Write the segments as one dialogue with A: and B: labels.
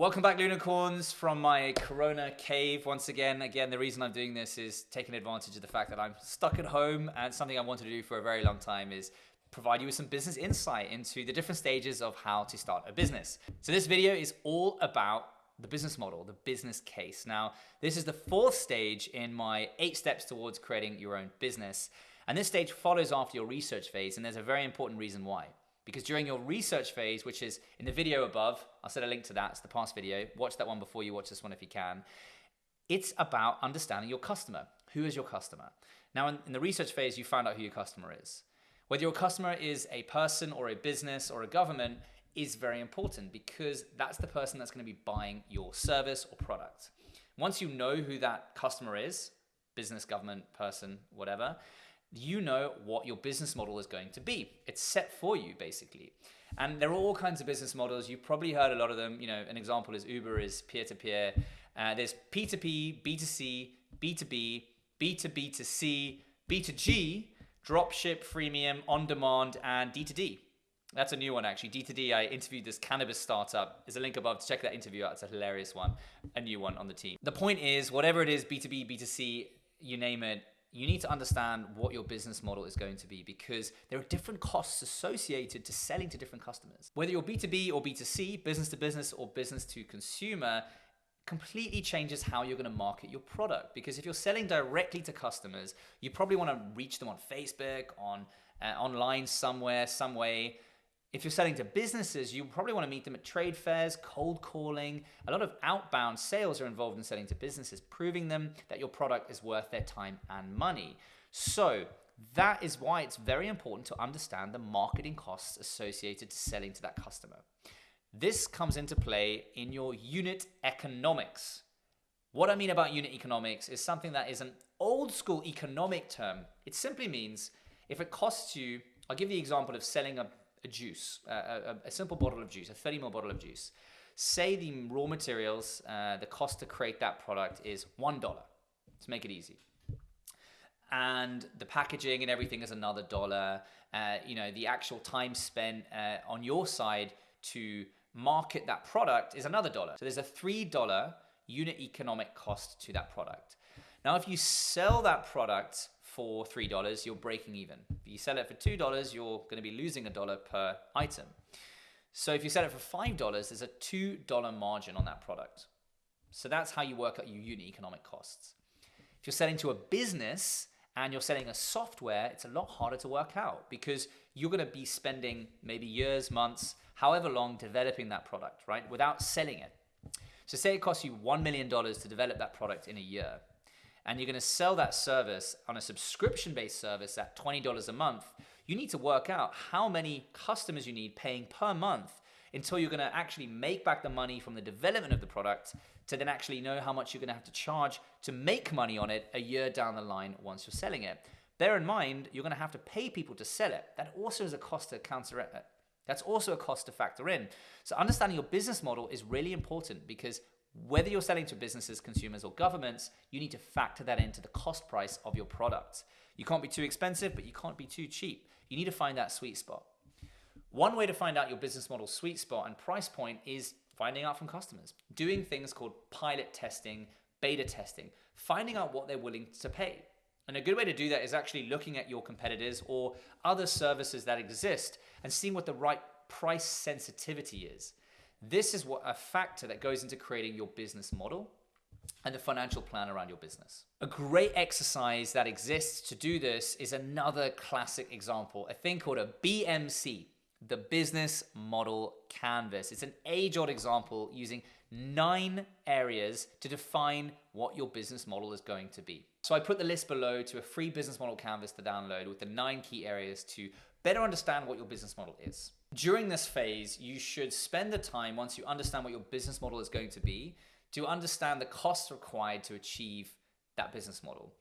A: Welcome back, Lunicorns, from my Corona cave. Once again, the reason I'm doing this is taking advantage of the fact that I'm stuck at home, and something I wanted to do for a very long time is provide you with some business insight into the different stages of how to start a business. So this video is all about the business model, the business case. Now, this is the fourth stage in my 8 steps towards creating your own business. And this stage follows after your research phase, and there's a very important reason why. Because during your research phase, which is in the video above, I'll set a link to that, it's the past video, watch that one before you watch this one if you can. It's about understanding your customer. Who is your customer? Now, in the research phase, you find out who your customer is. Whether your customer is a person or a business or a government is very important, because that's the person that's going to be buying your service or product. Once you know who that customer is, business, government, person, whatever, you know what your business model is going to be. It's set for you, basically. And there are all kinds of business models. You've probably heard a lot of them. You know, an example is Uber is peer-to-peer. There's P2P, B2C, B2B, B2B2C, B2G, dropship, freemium, on-demand, and D2D. That's a new one, actually. D2D, I interviewed this cannabis startup. There's a link above to check that interview out. It's a hilarious one, a new one on the team. The point is, whatever it is, B2B, B2C, you name it, you need to understand what your business model is going to be, because there are different costs associated to selling to different customers. Whether you're B2B or B2C, business to business or business to consumer, completely changes how you're going to market your product. Because if you're selling directly to customers, you probably want to reach them on Facebook, on online somewhere, some way. If you're selling to businesses, you probably want to meet them at trade fairs, cold calling. A lot of outbound sales are involved in selling to businesses, proving them that your product is worth their time and money. So that is why it's very important to understand the marketing costs associated to selling to that customer. This comes into play in your unit economics. What I mean about unit economics is something that is an old school economic term. It simply means if it costs you, I'll give the example of selling a juice, a simple bottle of juice, a 30 ml bottle of juice. Say the raw materials, the cost to create that product is $1, to make it easy. And the packaging and everything is another $1. The actual time spent on your side to market that product is another $1. So there's a $3 unit economic cost to that product. Now, if you sell that product for $3, you're breaking even. If you sell it for $2, you're going to be losing $1 per item. So if you sell it for $5, there's a $2 margin on that product. So that's how you work out your unit economic costs. If you're selling to a business and you're selling a software, it's a lot harder to work out, because you're going to be spending maybe years, months, however long developing that product, right, without selling it. So say it costs you $1 million to develop that product in a year, and you're going to sell that service on a subscription-based service at $20 a month. You need to work out how many customers you need paying per month until you're going to actually make back the money from the development of the product, to then actually know how much you're going to have to charge to make money on it a year down the line once you're selling it. Bear in mind, you're going to have to pay people to sell it. That also is a cost to That's also a cost to factor in. So understanding your business model is really important, because whether you're selling to businesses, consumers, or governments, you need to factor that into the cost price of your product. You can't be too expensive, but you can't be too cheap. You need to find that sweet spot. One way to find out your business model sweet spot and price point is finding out from customers, doing things called pilot testing, beta testing, finding out what they're willing to pay. And a good way to do that is actually looking at your competitors or other services that exist and seeing what the right price sensitivity is. This is what a factor that goes into creating your business model and the financial plan around your business. A great exercise that exists to do this is another classic example, a thing called a BMC, the Business Model Canvas. It's an age-old example using 9 areas to define what your business model is going to be. So I put the list below to a free business model canvas to download with the 9 key areas to better understand what your business model is. During this phase, you should spend the time, once you understand what your business model is going to be, to understand the costs required to achieve that business model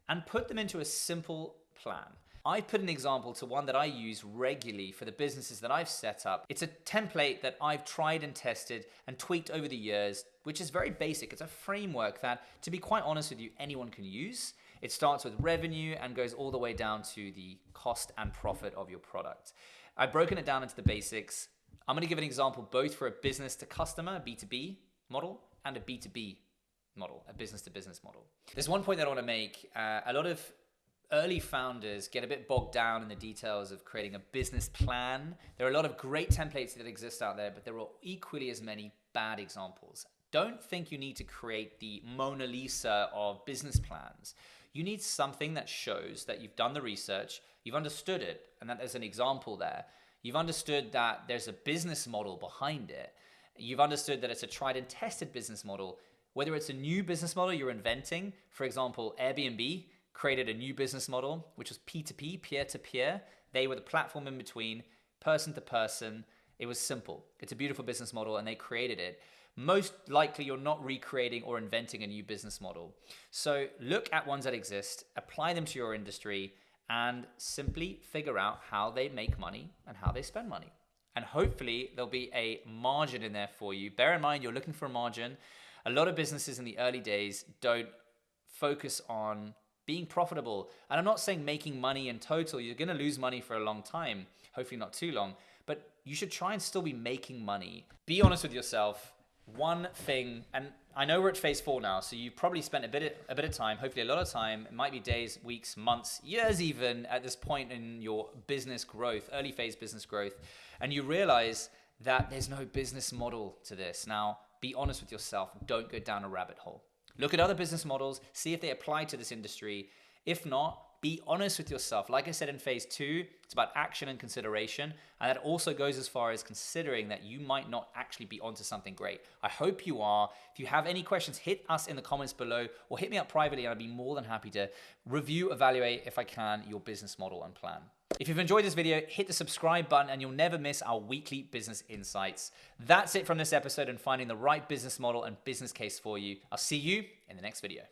A: and put them into a simple plan. I put an example to one that I use regularly for the businesses that I've set up. It's a template that I've tried and tested and tweaked over the years, which is very basic. It's a framework that, to be quite honest with you, anyone can use. It starts with revenue and goes all the way down to the cost and profit of your product. I've broken it down into the basics. I'm going to give an example both for a business to customer, B2B, model and a B2B model, a business-to-business model. There's one point that I want to make. A lot of early founders get a bit bogged down in the details of creating a business plan. There are a lot of great templates that exist out there, but there are equally as many bad examples. Don't think you need to create the Mona Lisa of business plans. You need something that shows that you've done the research, you've understood it, and that there's an example there. You've understood that there's a business model behind it. You've understood that it's a tried and tested business model. Whether it's a new business model you're inventing, for example, Airbnb created a new business model, which was P2P, peer-to-peer. They were the platform in between, person to person. It was simple. It's a beautiful business model, and they created it. Most likely, you're not recreating or inventing a new business model. So look at ones that exist, apply them to your industry, and simply figure out how they make money and how they spend money. And hopefully, there'll be a margin in there for you. Bear in mind, you're looking for a margin. A lot of businesses in the early days don't focus on being profitable. And I'm not saying making money in total. You're going to lose money for a long time, hopefully not too long. But you should try and still be making money. Be honest with yourself. One thing, and I know we're at phase 4 now, so you've probably spent a bit of time, hopefully a lot of time. It might be days, weeks, months, years even at this point in your business growth, early phase business growth, and you realize that there's no business model to this. Now, be honest with yourself. Don't go down a rabbit hole. Look at other business models, see if they apply to this industry. If not, be honest with yourself. Like I said in phase 2, it's about action and consideration. And that also goes as far as considering that you might not actually be onto something great. I hope you are. If you have any questions, hit us in the comments below or hit me up privately and I'd be more than happy to review, evaluate, if I can, your business model and plan. If you've enjoyed this video, hit the subscribe button and you'll never miss our weekly business insights. That's it from this episode and finding the right business model and business case for you. I'll see you in the next video.